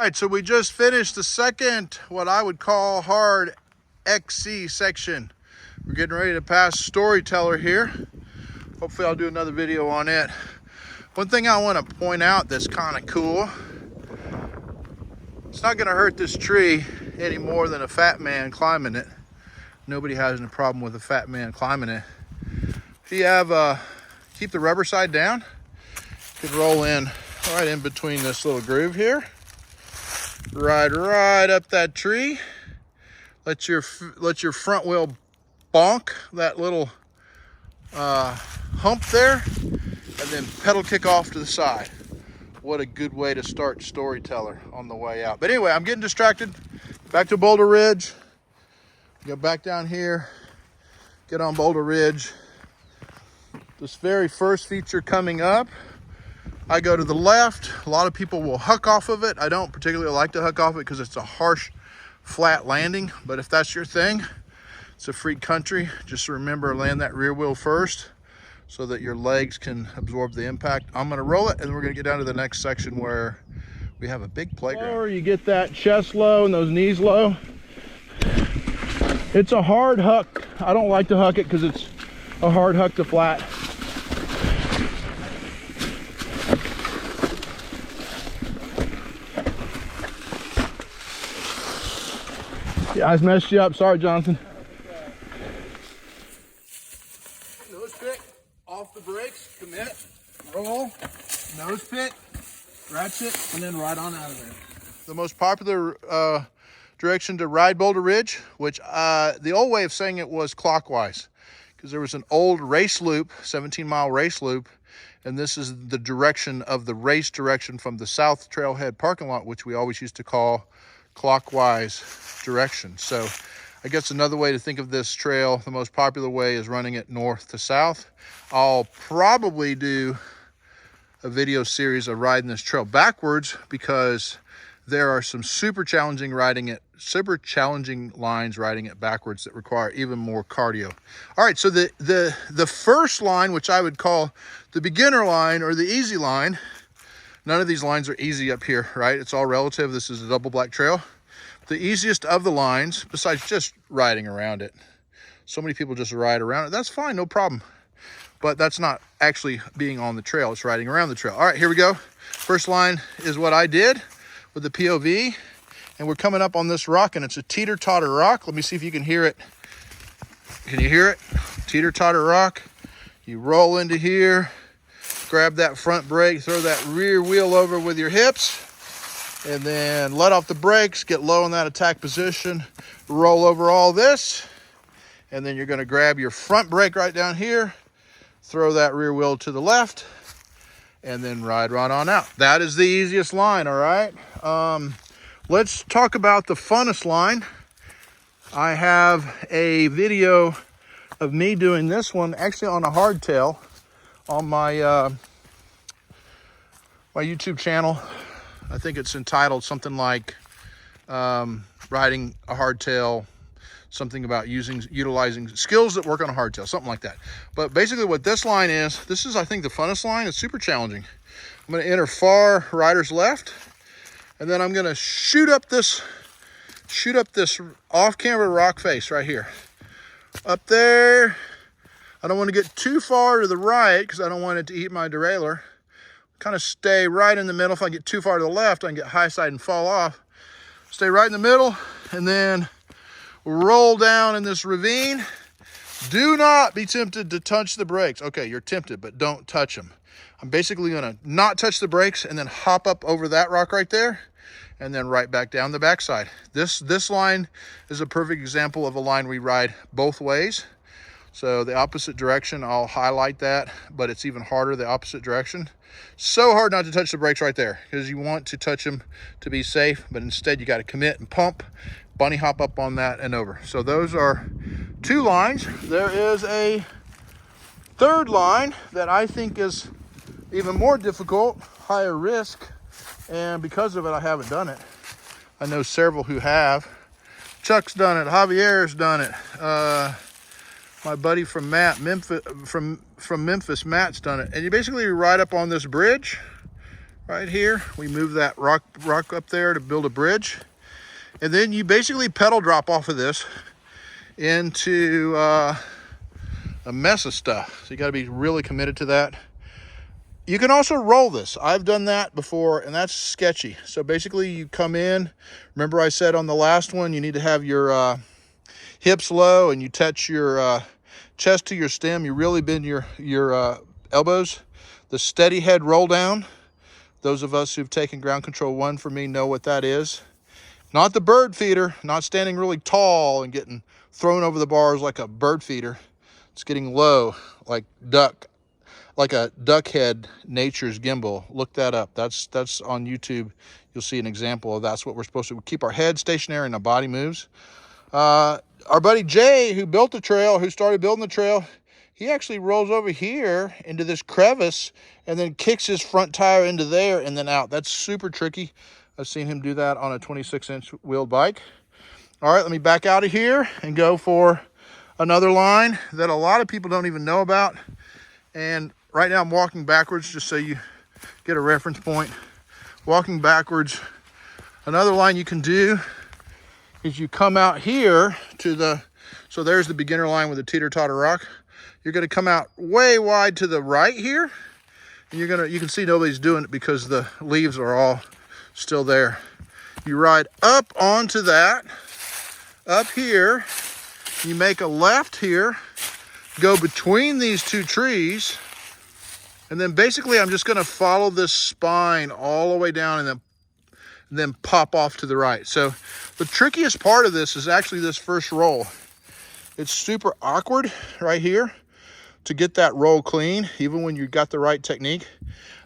All right, so we just finished the second, what I would call hard XC section. We're getting ready to pass Storyteller here. Hopefully I'll do another video on it. One thing I want to point out that's kind of cool, it's not going to hurt this tree any more than a fat man climbing it. Nobody has any problem with a fat man climbing it. If you have, keep the rubber side down, you could roll in right in between this little groove here. Ride right up that tree. Let your front wheel bonk that little hump there, and then pedal kick off to the side. What a good way to start Storyteller on the way out. But anyway, I'm getting distracted. Back to Boulder Ridge. Go back down here. Get on Boulder Ridge. This very first feature coming up, I go to the left. A lot of people will huck off of it. I don't particularly like to huck off it because it's a harsh, flat landing. But if that's your thing, it's a free country. Just remember, land that rear wheel first so that your legs can absorb the impact. I'm gonna roll it, and we're gonna get down to the next section where we have a big playground. Or you get that chest low and those knees low. It's a hard huck. I don't like to huck it because it's a hard huck to flat. Yeah, I messed you up. Sorry, Jonathan. Nose pick, off the brakes, commit, roll, nose pick, ratchet, and then ride on out of there. The most popular direction to ride Boulder Ridge, which the old way of saying it was clockwise, because there was an old race loop, 17-mile race loop, and this is the direction of the race direction from the South Trailhead parking lot, which we always used to call clockwise direction. So I guess another way to think of this trail, the most popular way, is running it north to south. I'll probably do a video series of riding this trail backwards because there are some super challenging lines riding it backwards that require even more cardio. All right, so the first line, which I would call the beginner line or the easy line, none of these lines are easy up here, right? It's all relative. This is a double black trail. The easiest of the lines, besides just riding around it. So many people just ride around it. That's fine, no problem. But that's not actually being on the trail. It's riding around the trail. All right, here we go. First line is what I did with the POV. And we're coming up on this rock, and it's a teeter-totter rock. Let me see if you can hear it. Can you hear it? Teeter-totter rock. You roll into here, grab that front brake, throw that rear wheel over with your hips, and then let off the brakes, get low in that attack position, roll over all this, and then you're gonna grab your front brake right down here, throw that rear wheel to the left, and then ride right on out. That is the easiest line, all right? Let's talk about the funnest line. I have a video of me doing this one, actually on a hardtail, on my my YouTube channel. I think it's entitled something like riding a hardtail, something about utilizing skills that work on a hardtail, something like that. But basically what this line is, this is, I think, the funnest line. It's super challenging. I'm gonna enter far rider's left, and then I'm gonna shoot up this off-camera rock face right here. Up there. I don't want to get too far to the right because I don't want it to eat my derailleur. Kind of stay right in the middle. If I get too far to the left, I can get high side and fall off. Stay right in the middle, and then roll down in this ravine. Do not be tempted to touch the brakes. Okay, you're tempted, but don't touch them. I'm basically gonna not touch the brakes and then hop up over that rock right there, and then right back down the backside. This line is a perfect example of a line we ride both ways. So the opposite direction, I'll highlight that, but it's even harder the opposite direction. So hard not to touch the brakes right there because you want to touch them to be safe, but instead you got to commit and pump, bunny hop up on that and over. So those are two lines. There is a third line that I think is even more difficult, higher risk, and because of it, I haven't done it. I know several who have. Chuck's done it. Javier's done it. My buddy from Memphis, Matt's done it. And you basically ride up on this bridge, right here. We move that rock up there to build a bridge. And then you basically pedal drop off of this into a mess of stuff. So you got to be really committed to that. You can also roll this. I've done that before, and that's sketchy. So basically you come in, remember I said on the last one, you need to have your hips low and you touch your chest to your stem. You really bend your elbows. The steady head roll down. Those of us who've taken ground control 1 for me know what that is. Not the bird feeder, not standing really tall and getting thrown over the bars like a bird feeder. It's getting low, like a duck head nature's gimbal. Look that up. That's on YouTube. You'll see an example of that's what we're supposed to keep our head stationary and our body moves. Our buddy Jay, who built the trail, who started building the trail, he actually rolls over here into this crevice and then kicks his front tire into there and then out. That's super tricky. I've seen him do that on a 26-inch wheeled bike. All right, let me back out of here and go for another line that a lot of people don't even know about. And right now I'm walking backwards just so you get a reference point. Walking backwards. Another line you can do is you come out here to the, so there's the beginner line with the teeter-totter rock. You're gonna come out way wide to the right here. And you can see nobody's doing it because the leaves are all still there. You ride up onto that, up here, you make a left here, go between these two trees, and then basically I'm just gonna follow this spine all the way down and then pop off to the right. So the trickiest part of this is actually this first roll. It's super awkward right here to get that roll clean, even when you got the right technique.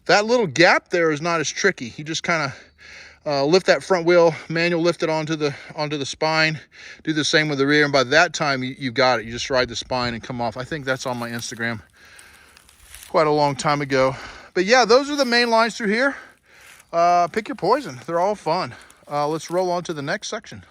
That little gap there is not as tricky. You just kind of lift that front wheel, manual lift it onto the spine, do the same with the rear, and by that time you've got it. You just ride the spine and come off. I think that's on my Instagram quite a long time ago. But yeah, those are the main lines through here. Pick your poison. They're all fun. Let's roll on to the next section.